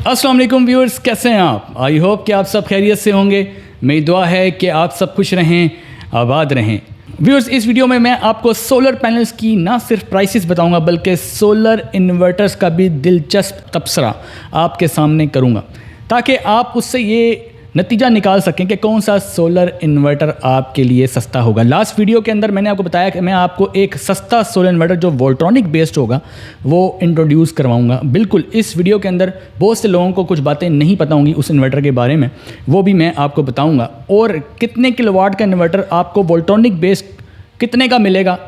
अस्सलाम वालेकुम व्यूअर्स, कैसे हैं आप? आई होप कि आप सब खैरियत से होंगे। मेरी दुआ है कि आप सब खुश रहें, आबाद रहें। व्यूअर्स, इस वीडियो में मैं आपको सोलर पैनल्स की ना सिर्फ प्राइसेस बताऊंगा बल्कि सोलर इन्वर्टर्स का भी दिलचस्प तबसरा आपके सामने करूंगा ताकि आप उससे ये नतीजा निकाल सकें कि कौन सा सोलर इन्वर्टर आपके लिए सस्ता होगा। लास्ट वीडियो के अंदर मैंने आपको बताया कि मैं आपको एक सस्ता सोलर इन्वर्टर जो वोल्ट्रॉनिक बेस्ड होगा वो इंट्रोड्यूस करवाऊंगा। बिल्कुल इस वीडियो के अंदर बहुत से लोगों को कुछ बातें नहीं पता होंगी उस इन्वर्टर के बारे में, वो भी मैं आपको बताऊंगा। और कितने किलोवाट का इन्वर्टर आपको वोल्ट्रॉनिक बेस्ड कितने का मिलेगा।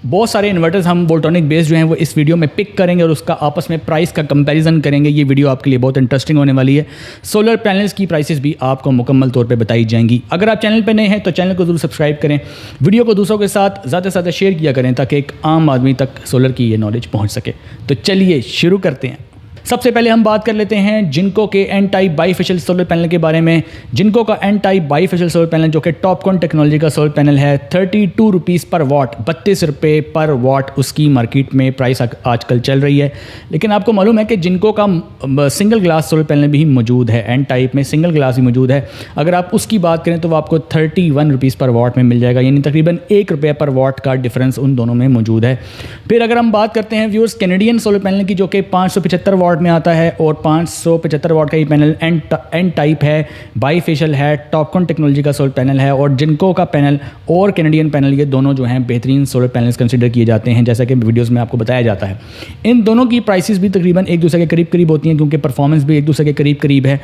बहुत सारे इन्वर्टर्स हम वोल्ट्रॉनिक बेस्ड जो हैं वो इस वीडियो में पिक करेंगे और उसका आपस में प्राइस का कंपैरिजन करेंगे। ये वीडियो आपके लिए बहुत इंटरेस्टिंग होने वाली है। सोलर पैनल्स की प्राइसेस भी आपको मुकम्मल तौर पे बताई जाएंगी। अगर आप चैनल पे नए हैं तो चैनल को ज़रूर सब्सक्राइब करें, वीडियो को दूसरों के साथ ज़्यादा से ज़्यादा शेयर किया करें ताकि एक आम आदमी तक सोलर की ये नॉलेज पहुँच सके। तो चलिए शुरू करते हैं। सबसे पहले हम बात कर लेते हैं जिनको के N type bifacial solar panel के बारे में। जिनको का N type bifacial solar panel जो कि टॉपकॉन टेक्नोलॉजी का सोलर पैनल है, 32 रुपीज़ पर वाट, 32 रुपये पर वाट उसकी मार्केट में प्राइस आजकल चल रही है। लेकिन आपको मालूम है कि जिनको का सिंगल ग्लास सोलर पैनल भी मौजूद है, एन टाइप में सिंगल ग्लास भी मौजूद है। अगर आप उसकी बात करें तो वो आपको 31 रुपीज़ पर वाट में मिल जाएगा, यानी तकरीबन 1 रुपये पर वाट का डिफरेंस उन दोनों में मौजूद है। फिर अगर हम बात करते हैं व्यूअर्स कैनेडियन सोलर पैनल की जो कि 575 वाट में आता है और 575 वाट का ये पैनल एन टाइप है, बाईफेशियल है, टॉपकॉन टेक्नोलॉजी का सोलर पैनल है। और जिनको का पैनल और कैनेडियन पैनल ये दोनों जो हैं बेहतरीन सोलर पैनल्स कंसीडर किए जाते हैं, जैसा कि वीडियोस में आपको बताया जाता है। इन दोनों की प्राइसेस भी तकरीबन एक दूसरे के करीब करीब होती हैं क्योंकि परफॉर्मेंस भी एक दूसरे के करीब करीब है।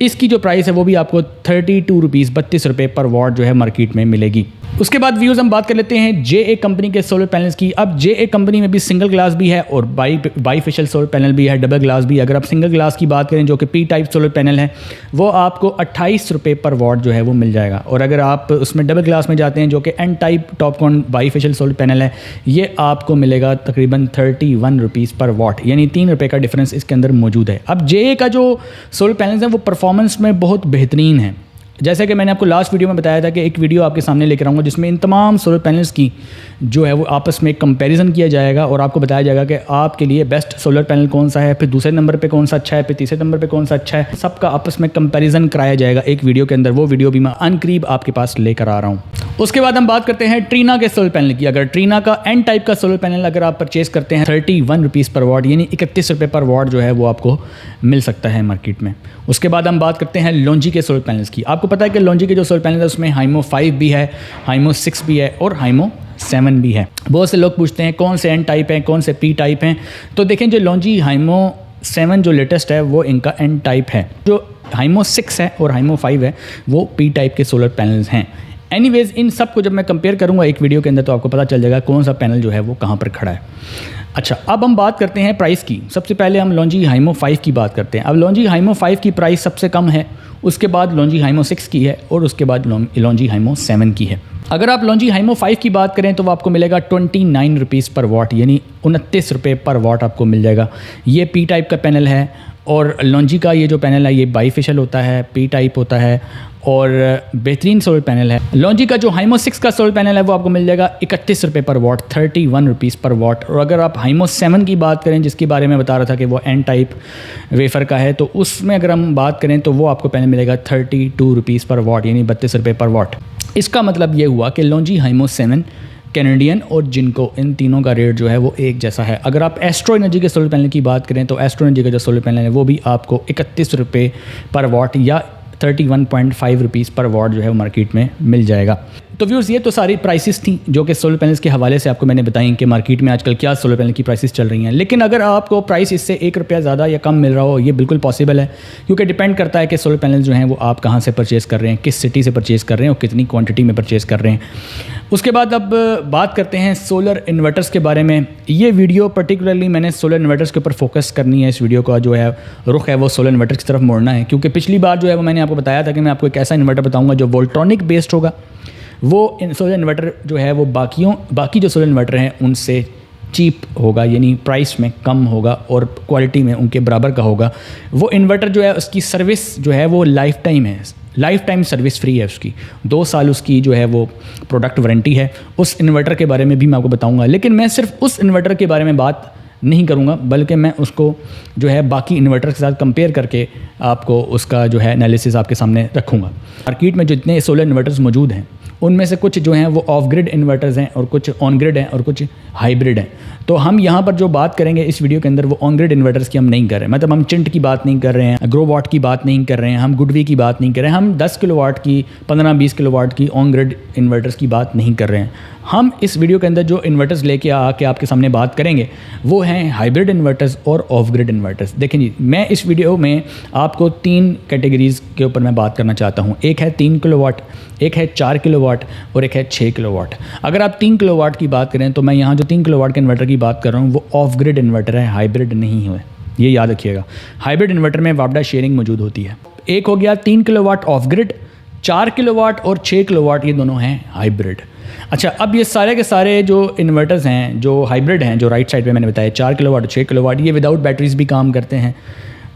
इसकी जो प्राइस है वो भी आपको 32 रुपीज़ 32 रुपये पर वाट जो है मार्केट में मिलेगी। उसके बाद व्यूज़ हम बात कर लेते हैं जे कंपनी के सोलर पैनल्स की। अब जे कंपनी में भी सिंगल ग्लास भी है और बाईफेशियल सोलर पैनल भी है, डबल ग्लास भी। अगर आप सिंगल ग्लास की बात करें जो कि पी टाइप सोलर पैनल है वो आपको 28 रुपये पर वाट जो है वो मिल जाएगा। और अगर आप उसमें डबल ग्लास में जाते हैं जो कि N type TOPCon bifacial solar panel है, ये आपको मिलेगा तकरीबन 31 रुपीज़ पर वाट, यानी 3 रुपये का डिफरेंस इसके अंदर मौजूद है। अब जे का जो सोलर पैनल्स हैं वो परफॉर्मेंस में बहुत बेहतरीन है। जैसे कि मैंने आपको लास्ट वीडियो में बताया था कि एक वीडियो आपके सामने लेकर आऊँगा जिसमें इन तमाम सोलर पैनल्स की जो है वो आपस में कंपैरिजन किया जाएगा और आपको बताया जाएगा कि आपके लिए बेस्ट सोलर पैनल कौन सा है, फिर दूसरे नंबर पे कौन सा अच्छा है, फिर तीसरे नंबर पे कौन सा अच्छा है। सबका आपस में कंपैरिजन कराया जाएगा एक वीडियो के अंदर। वो वीडियो भी मैं अनकरीब आपके पास लेकर आ रहा हूँ। उसके बाद हम बात करते हैं ट्रीना के सोलर पैनल की। अगर ट्रीना का एन टाइप का सोलर पैनल अगर आप परचेज़ करते हैं 31 रुपीज़ पर वाट, यानी 31 रुपये पर वाट जो है वो आपको मिल सकता है मार्केट में। उसके बाद हम बात करते हैं लॉन्जी के सोलर पैनल्स की। आपको पता है कि लॉन्जी के जो सोलर पैनल है उसमें हाइमो 5 भी है, हाइमो 6 भी है और हाइमो 7 भी है। बहुत से लोग पूछते हैं कौन से एन टाइप हैं, कौन से पी टाइप हैं। तो देखें जो लॉन्जी हाइमो 7 जो लेटेस्ट है वो इनका एन टाइप है। जो हाइमो 6 है और हाइमो 5 है वो पी टाइप के सोलर पैनल्स हैं। एनीवेज इन सब को जब मैं कंपेयर करूंगा एक वीडियो के अंदर तो आपको पता चल जाएगा कौन सा पैनल जो है वो कहाँ पर खड़ा है। अच्छा, अब हम बात करते हैं प्राइस की। सबसे पहले हम लॉन्जी हाइमो 5 की बात करते हैं। अब लॉन्जी हाइमो 5 की प्राइस सबसे कम है, उसके बाद लॉन्जी हाइमो 6 की है और उसके बाद लॉन्जी हाइमो 7 की है। अगर आप लॉन्जी हाइमो 5 की बात करें तो वो आपको मिलेगा 29 रुपीज़ पर वाट, यानी 29 रुपये पर वाट आपको मिल जाएगा। ये पी टाइप का पैनल है और लॉन्जी का ये जो पैनल है ये बाईफेशियल होता है, पी टाइप होता है और बेहतरीन सोलर पैनल है। लॉन्जी का जो हाइमो 6 का सोलर पैनल है वो आपको मिल जाएगा 31 रुपये पर वाट, 31 रुपीज़ पर वाट। और अगर आप हाइमो 7 की बात करें जिसके बारे में बता रहा था कि वो एन टाइप वेफर का है, तो उसमें अगर हम बात करें तो वो आपको पैनल मिलेगा 32 रुपीज़ पर वाट, यानी 32 रुपये पर वाट। इसका मतलब ये हुआ कि लॉन्जी हाइमो 7 कैनेडियन और जिनको, इन तीनों का रेट जो है वो एक जैसा है। अगर आप एस्ट्रो एनर्जी के सोलर पैनल की बात करें तो एस्ट्रो एनर्जी का जो सोलर पैनल है वो भी आपको 31 रुपये पर वाट या 31.5 रुपीज़ पर वाट जो है वो मार्केट में मिल जाएगा। तो व्यूअर्स ये तो सारी प्राइसेस थी जो कि सोलर पैनल्स के हवाले से आपको मैंने बताई कि मार्केट में आजकल क्या सोलर पैनल की प्राइसेस चल रही हैं। लेकिन अगर आपको प्राइस इससे 1 रुपया ज़्यादा या कम मिल रहा हो, ये बिल्कुल पॉसिबल है क्योंकि डिपेंड करता है कि सोलर पैनल्स जो हैं वो आप कहाँ से परचेज़ कर रहे हैं, किस सिटी से परचेज़ कर रहे हैं और कितनी क्वान्टिटी में परचेज़ कर रहे हैं। उसके बाद अब बात करते हैं सोलर इन्वर्टर्स के बारे में। ये वीडियो पर्टिकुलरली मैंने सोलर इन्वर्टर्स के ऊपर फोकस करनी है। इस वीडियो का जो है रुख है वो सोलर इन्वर्टर्स की तरफ मोड़ना है क्योंकि पिछली बार जो है वो मैंने आपको बताया था कि मैं आपको एक ऐसा इन्वर्टर बताऊँगा जो वोल्ट्रॉनिक बेस्ड होगा। वो सोलर इन्वर्टर जो है वो बाकी जो सोलर इन्वर्टर हैं उनसे चीप होगा, यानी प्राइस में कम होगा और क्वालिटी में उनके बराबर का होगा। वो इन्वर्टर जो है उसकी सर्विस जो है वो लाइफ टाइम है। लाइफ टाइम सर्विस फ्री है उसकी, 2 साल उसकी जो है वो प्रोडक्ट वारंटी है। उस इन्वर्टर के बारे में भी मैं आपको बताऊंगा, लेकिन मैं सिर्फ उस इन्वर्टर के बारे में बात नहीं करूंगा, बल्कि मैं उसको जो है बाकी इन्वर्टर के साथ कंपेयर करके आपको उसका जो है एनालिसिस आपके सामने रखूंगा। मार्केट में जितने सोलर इन्वर्टर्स मौजूद हैं उनमें से कुछ जो हैं वो ऑफ ग्रिड इन्वर्टर्स हैं और कुछ ऑन ग्रिड हैं और कुछ हाइब्रिड हैं। तो हम यहाँ पर जो बात करेंगे इस वीडियो के अंदर वो ऑन ग्रिड इन्वर्टर्स की हम नहीं कर रहे हैं, मतलब हम चिंट की बात नहीं कर रहे हैं, ग्रोवाट की बात नहीं कर रहे हैं, हम गुडवी की बात नहीं कर रहे हैं, हम 10 किलोवाट की 15-20 किलोवाट की ऑन ग्रिड इन्वर्टर्स की बात नहीं कर रहे हैं। हम इस वीडियो के अंदर जो इन्वर्टर्स लेके आके आपके सामने बात करेंगे वो हैं हाइब्रिड इन्वर्टर्स और ऑफ ग्रिड इन्वर्टर्स। देखें जी, मैं इस वीडियो में आपको 3 कैटेगरीज़ के ऊपर मैं बात करना चाहता हूँ। एक है 3 किलोवाट, एक है 4 किलोवाट और एक है 6 किलोवाट। अगर आप 3 किलोवाट की बात करें तो मैं यहाँ जो 3 किलोवाट के इन्वर्टर की बात कर रहा हूँ वो ऑफ ग्रिड इन्वर्टर है, हाइब्रिड नहीं है, ये याद रखिएगा। हाइब्रिड इन्वर्टर में वापडा शेयरिंग मौजूद होती है। एक हो गया 3 किलोवाट ऑफ ग्रिड, 4 किलोवाट और 6 किलोवाट ये दोनों हैं हाइब्रिड। अच्छा, अब ये सारे के सारे जो इन्वर्टर्स हैं जो हाइब्रिड हैं, जो राइट साइड पे मैंने बताया 4 किलोवाट और 6 किलोवाट, ये विदाउट बैटरीज भी काम करते हैं।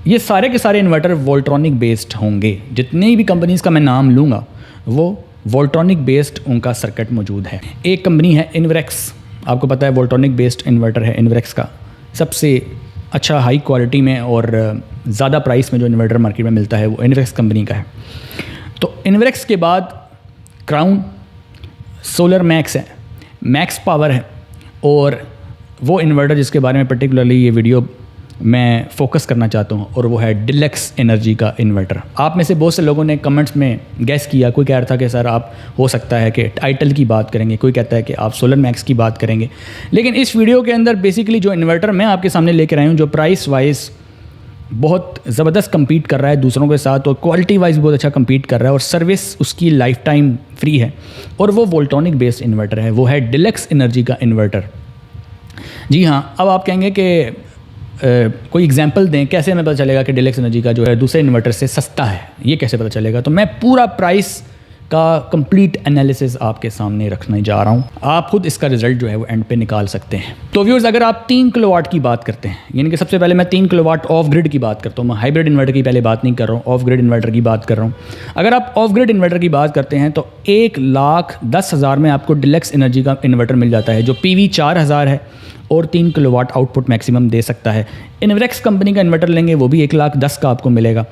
ये सारे के सारे इन्वर्टर वोल्ट्रॉनिक बेस्ड होंगे। जितनी भी कंपनीज़ का मैं नाम लूँगा वो वोल्ट्रॉनिक बेस्ड उनका सर्किट मौजूद है। एक कंपनी है इन्वरेक्स, आपको पता है वोल्ट्रॉनिक बेस्ड इन्वर्टर है इन्वरेक्स का, सबसे अच्छा हाई क्वालिटी में और ज़्यादा प्राइस में जो इन्वर्टर मार्केट में मिलता है वो इन्वरेक्स कंपनी का है। तो इन्वरेक्स के बाद क्राउन, सोलर मैक्स है, मैक्स पावर है, और वो इन्वर्टर जिसके बारे में पर्टिकुलरली ये वीडियो मैं फोकस करना चाहता हूँ और वो है डिलक्स एनर्जी का इन्वर्टर। आप में से बहुत से लोगों ने कमेंट्स में गैस किया, कोई कह रहा था कि सर आप हो सकता है कि टाइटल की बात करेंगे, कोई कहता है कि आप सोलर मैक्स की बात करेंगे। लेकिन इस वीडियो के अंदर बेसिकली जो इन्वर्टर मैं आपके सामने लेकर आया हूँ, जो प्राइस वाइज बहुत ज़बरदस्त compete कर रहा है दूसरों के साथ और क्वालिटी वाइज बहुत अच्छा compete कर रहा है और सर्विस उसकी लाइफ टाइम फ्री है, और वो वोल्ट्रॉनिक बेस्ड इन्वर्टर है, वो है डिलक्स एनर्जी का इन्वर्टर। जी हाँ, अब आप कहेंगे कि कोई एग्जांपल दें, कैसे हमें पता चलेगा कि डिलक्स एनर्जी का जो है दूसरे इन्वर्टर से सस्ता है, ये कैसे पता चलेगा? तो मैं पूरा प्राइस का कंप्लीट एनालिसिस आपके सामने रखने जा रहा हूँ। आप खुद इसका रिजल्ट जो है वो एंड पे निकाल सकते हैं। तो व्यूअर्स, अगर आप 3 किलोवाट की बात करते हैं, यानी कि सबसे पहले मैं 3 किलोवाट ऑफ ग्रिड की बात करता हूँ, मैं हाइब्रिड इन्वर्टर की पहले बात नहीं कर रहा हूँ, ऑफ ग्रिड इन्वर्टर की बात कर रहा हूँ। अगर आप ऑफ ग्रिड इन्वर्टर की बात करते हैं तो 1,10,000 में आपको डिलक्स एनर्जी का इन्वर्टर मिल जाता है, जो PV 4000 है और 3 किलोवाट आउटपुट मैक्सिमम दे सकता है। इन्वरेक्स कंपनी का इन्वर्टर लेंगे वो भी 1,10,000 का आपको मिलेगा।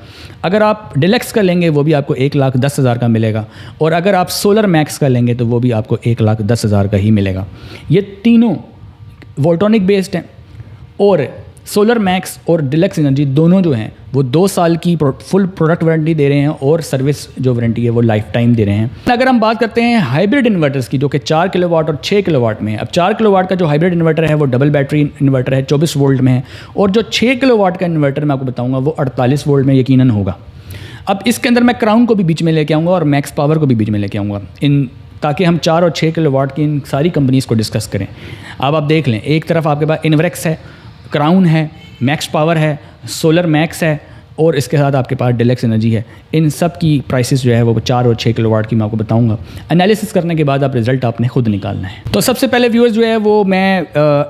अगर आप डिलक्स का लेंगे वो भी आपको 1,10,000 का मिलेगा, और अगर आप सोलर मैक्स का लेंगे तो वो भी आपको 1,10,000 का ही मिलेगा। ये तीनों वोल्ट्रॉनिक बेस्ड हैं, और सोलर मैक्स और डिलक्स एनर्जी दोनों जो हैं वो 2 साल की फुल प्रोडक्ट वारंटी दे रहे हैं और सर्विस जो वारंटी है वो लाइफ टाइम दे रहे हैं। अगर हम बात करते हैं हाइब्रिड इन्वर्टर्स की, जो कि 4 किलोवाट और 6 किलोवाट में है। अब 4 किलोवाट का जो हाइब्रिड इन्वर्टर है वो डबल बैटरी इन्वर्टर है, 24 वोल्ट में है, और जो 6 किलोवाट का इन्वर्टर मैं आपको बताऊँगा वो 48 वोल्ट में यकीनन होगा। अब इसके अंदर मैं क्राउन को भी बीच में लेके आऊँगा और मैक्स पावर को भी बीच में लेके आऊँगा, ताकि हम 4 और 6 किलोवाट की इन सारी कंपनीज़ को डिस्कस करें। अब आप देख लें, एक तरफ आपके पास इन्वरेक्स है, क्राउन है, मैक्स पावर है, सोलर मैक्स है, और इसके साथ आपके पास डिलक्स एनर्जी है। इन सब की प्राइसेस जो है वो 4 और 6 किलोवाट की मैं आपको बताऊंगा। एनालिसिस करने के बाद आप रिजल्ट आपने खुद निकालना है। तो सबसे पहले व्यूअर्स जो है वो मैं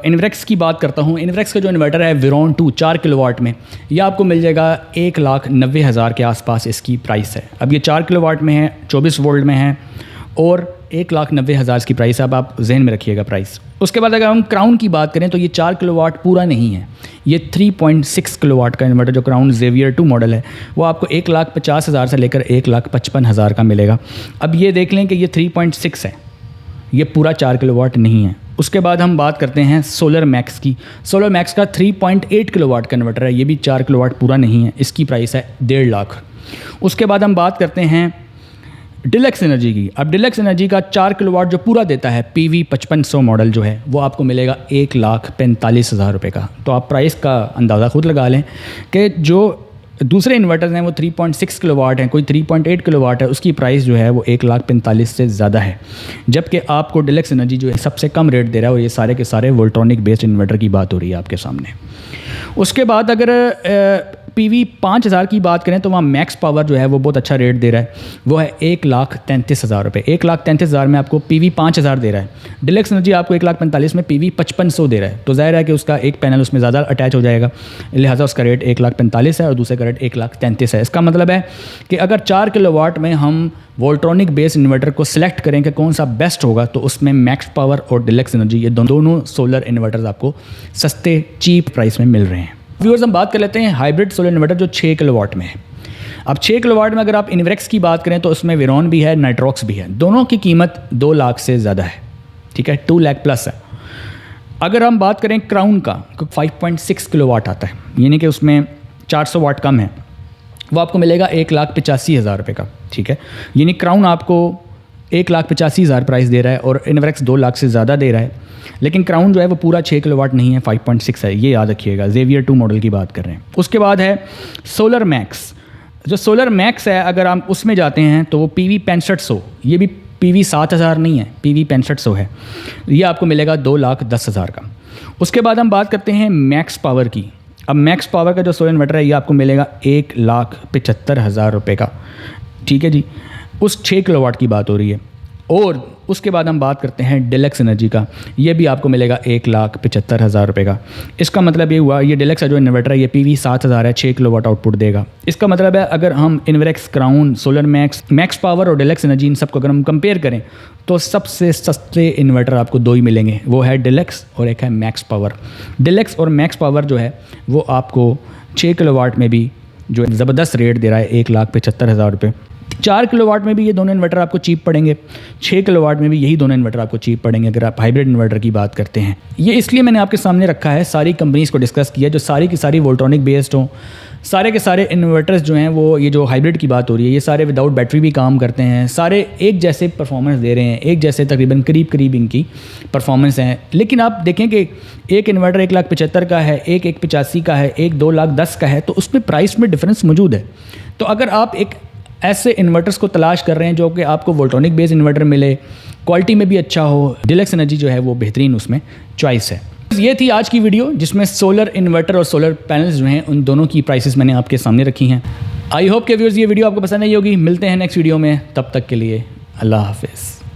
इन्वरेक्स की बात करता हूँ। इन्वरेक्स का जो इन्वर्टर है विरोन 2 4 किलोवाट में, यह आपको मिल जाएगा 1,90,000 के आसपास इसकी प्राइस है। अब ये 4 किलोवाट में है, 24 वोल्ट में है, और 1,90,000 की प्राइस है। अब आप जहन में रखिएगा प्राइस। उसके बाद अगर हम क्राउन की बात करें तो ये 4 किलोवाट पूरा नहीं है, ये 3.6 किलोवाट का इन्वर्टर जो क्राउन जेवियर 2 मॉडल है वो आपको 1,50,000 से लेकर 1,55,000 का मिलेगा। अब ये देख लें कि ये 3.6 है, ये पूरा 4 किलोवाट नहीं है। उसके बाद हम बात करते हैं सोलर मैक्स की। सोलर मैक्स का 3.8 किलोवाट का इन्वर्टर है, ये भी 4 किलोवाट पूरा नहीं है, इसकी प्राइस है 1.5 लाख। उसके बाद हम बात करते हैं डिलक्स एनर्जी की। अब डिलक्स एनर्जी का 4 किलोवाट जो पूरा देता है PV 5500 मॉडल जो है वो आपको मिलेगा 1,45,000 रुपये का। तो आप प्राइस का अंदाज़ा खुद लगा लें कि जो दूसरे इन्वर्टर्स हैं वो 3.6 किलोवाट हैं, कोई 3.8 किलोवाट है, उसकी प्राइस जो है वो 1,45,000 से ज़्यादा है, जबकि आपको डिलक्स एनर्जी जो है सबसे कम रेट दे रहा है, और ये सारे के सारे वोल्ट्रॉनिक बेस्ड इन्वर्टर की बात हो रही है आपके सामने। उसके बाद अगर PV 5000 की बात करें तो वहाँ मैक्स पावर जो है वो बहुत अच्छा रेट दे रहा है, वो है 1,33,000 रुपये। 1,33,000 में आपको PV 5000 दे रहा है। डिलक्स एनर्जी आपको 1,45,000 में PV 5500 दे रहा है। तो जाहिर है कि उसका एक पैनल उसमें ज़्यादा अटैच हो जाएगा, लिहाजा उसका रेट 1,45,000 है और दूसरे का रेट 1,33,000 है। इसका मतलब है कि अगर 4 किलोवाट में हम वोल्ट्रॉनिक बेस इन्वर्टर को सिलेक्ट करें कि कौन सा बेस्ट होगा, तो उसमें मैक्स पावर और डिलक्स एनर्जी ये दोनों सोलर इन्वर्टर्स आपको सस्ते चीप प्राइस में मिल रहे हैं। व्यूअर्स, हम बात कर लेते हैं हाइब्रिड सोलर इन्वर्टर जो 6 किलोवाट में है। अब 6 किलोवाट में अगर आप इन्वेरेक्स की बात करें तो उसमें वेरॉन भी है, नाइट्रॉक्स भी है। दोनों की कीमत 2 लाख से ज़्यादा है, ठीक है, 2 लाख प्लस है। अगर हम बात करें क्राउन का, 5.6 किलोवाट आता है, यानी कि उसमें 400 वाट कम है, वो आपको मिलेगा 1,85,000 रुपये का, ठीक है। यानी क्राउन आपको 1,85,000 प्राइस दे रहा है और इन्वेरेक्स 2 लाख से ज़्यादा दे रहा है। लेकिन क्राउन जो है वो पूरा 6 किलोवाट नहीं है, 5.6 है, ये याद रखिएगा। Xavier 2 मॉडल की बात कर रहे हैं। उसके बाद है सोलर मैक्स। जो सोलर मैक्स है, अगर हम उसमें जाते हैं तो वो PV 6500, ये भी PV 7000 नहीं है, PV 6500 है, ये आपको मिलेगा 2,10,000 का। उसके बाद हम बात करते हैं मैक्स पावर की। अब मैक्स पावर का जो सोलर इन्वर्टर है ये आपको मिलेगा 1,75,000 रुपये का, ठीक है जी। उस 6 किलोवाट की बात हो रही है। और उसके बाद हम बात करते हैं डिलक्स एनर्जी का, ये भी आपको मिलेगा 1,75,000 रुपये का। इसका मतलब ये हुआ, ये डिलक्स जो इन्वर्टर है ये PV 7000 है, 6 किलोवाट आउटपुट देगा। इसका मतलब है अगर हम Inverex, crown, solar max, max power और डिलक्स एनर्जी इन सबको अगर हम कंपेयर करें तो सबसे सस्ते इन्वर्टर आपको 2 ही मिलेंगे, वो है डिलक्स और एक है मैक्स पावर। डिलक्स और मैक्स पावर जो है वो आपको 6 किलोवाट में भी जो ज़बरदस्त रेट दे रहा है, 1,75,000 रुपये। 4 किलोवाट में भी ये दोनों इन्वर्टर आपको चीप पड़ेंगे, 6 किलोवाट में भी यही दोनों इन्वर्टर आपको चीप पड़ेंगे अगर आप हाइब्रिड इन्वर्टर की बात करते हैं। ये इसलिए मैंने आपके सामने रखा है, सारी कंपनीज़ को डिस्कस किया जो सारी की सारी वोल्ट्रॉनिक बेस्ड हों। सारे के सारे इन्वर्टर्स जो हैं वो, ये जो हाइब्रिड की बात हो रही है, ये सारे विदाउट बैटरी भी काम करते हैं, सारे एक जैसे परफॉर्मेंस दे रहे हैं, एक जैसे तकरीबन करीब इनकी परफॉर्मेंस हैं। लेकिन आप देखें कि एक इन्वर्टर 1,75,000 का है, एक 1,85,000 का है, एक 2,10,000 का है, तो उसमें प्राइस में डिफरेंस मौजूद है। तो अगर आप एक ऐसे इन्वर्टर्स को तलाश कर रहे हैं जो कि आपको वोल्ट्रॉनिक बेस इन्वर्टर मिले, क्वालिटी में भी अच्छा हो, डिलक्स एनर्जी जो है वो बेहतरीन उसमें चॉइस है। ये थी आज की वीडियो जिसमें सोलर इन्वर्टर और सोलर पैनल्स जो हैं उन दोनों की प्राइसेस मैंने आपके सामने रखी हैं। आई होप के व्यूअर्स ये वीडियो आपको पसंद आई होगी। मिलते हैं नेक्स्ट वीडियो में, तब तक के लिए अल्लाह हाफिज़।